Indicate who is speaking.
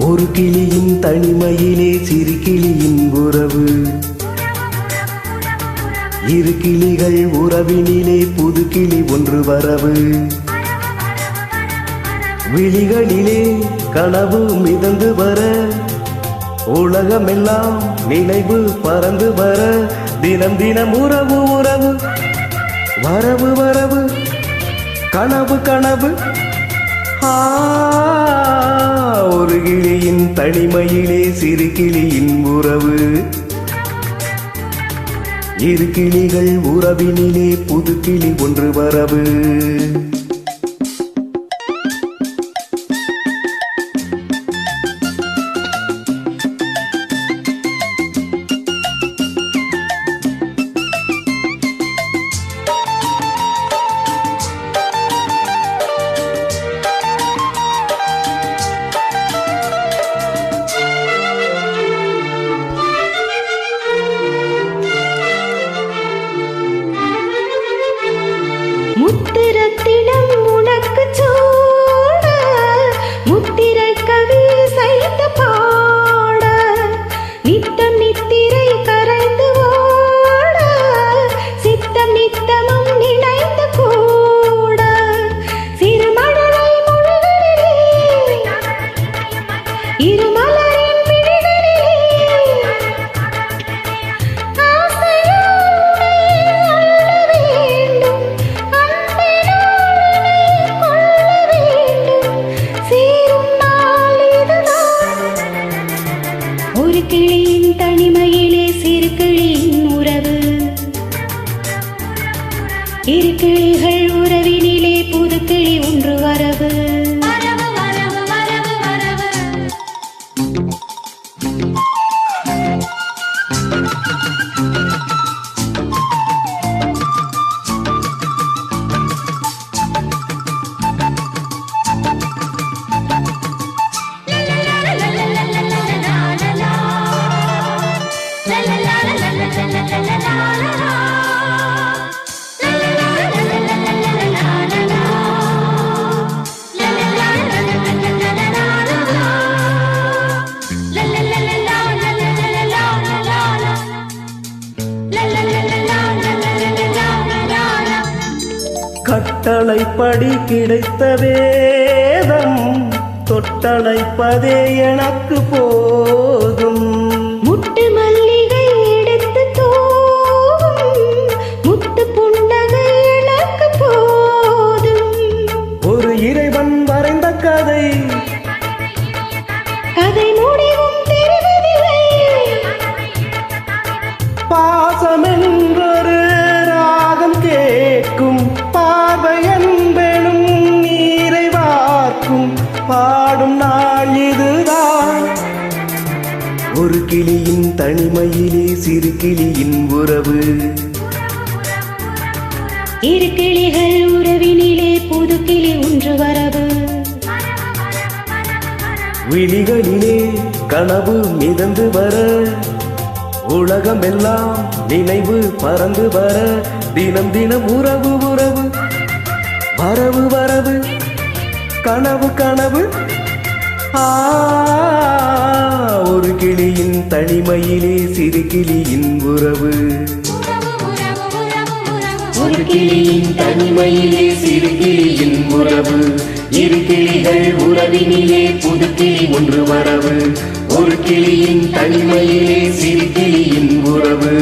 Speaker 1: ஒரு கிளியின் தனிமையிலே சிறு கிளியின் உறவு. இரு கிளிகள் உறவினிலே புது கிளி ஒன்று வரவு. விழிகளிலே கனவு மிதந்து வர, உலகமெல்லாம் நினைவு பறந்து வர, தினம் தினம் உறவு உறவு, வரவு வரவு, கனவு கனவு. ஒரு கிளியின் தனிமையிலே சிறு கிளியின் உறவு. இரு கிளிகள் உறவினிலே புது கிளி ஒன்று வரவு.
Speaker 2: முத்திரத்திடம் உனக்கு சூட, முத்திரை கவி செய்த பாட, நித்தம் நித்திரை கரைந்து ஓட, சித்தம் நித்தமும் நினைந்து கூட, சிறுமழலை மொழிகளிலே இருமலரின் விழிகளிலே ஒரு கிளியின் தனிமையிலே சிறு கிளியின் உறவு. இரு கிளிகள் உறவினிலே புது கிளி ஒன்று வரவு.
Speaker 1: கட்டளைப்படி கிடைத்த வேதம் தொட்டளைப்பதே எனக்கு போதும்.
Speaker 2: முட்டு மல்லிகை எடுத்து தூவும், முத்து புன்னகை எனக்கு போதும்.
Speaker 1: ஒரு இறைவன் வரைந்த கதை,
Speaker 2: கதை முடிவும் தெரிவதில்லை.
Speaker 1: பாசம் என்றொரு ராகம் கேட்கும், பார்வை என்பெனும் நீரை வார்க்கும், பாடும் நாள் இதுதான். ஒரு கிளியின் தனிமையிலே சிறு கிளியின் உறவு.
Speaker 2: இரு கிளிகள் உறவினிலே புது கிளி ஒன்று வரவு.
Speaker 1: விழிகளிலே கனவு மிதந்து வர, உலகமெல்லாம் நினைவு பறந்து வர, தினம் தினம் உறவு உறவு, வரவு வரவு, கனவு கனவு. ஒரு கிளியின் தனிமையிலே சிறு கிளியின் உறவு. ஒரு கிளியின் தனிமையிலே சிறு கிளியின் உறவு. இரு கிளிகள் உறவினிலே புது கிளி ஒன்று வரவு. ஒரு கிளியின் தனிமையிலே சிறு கிளியின் உறவு.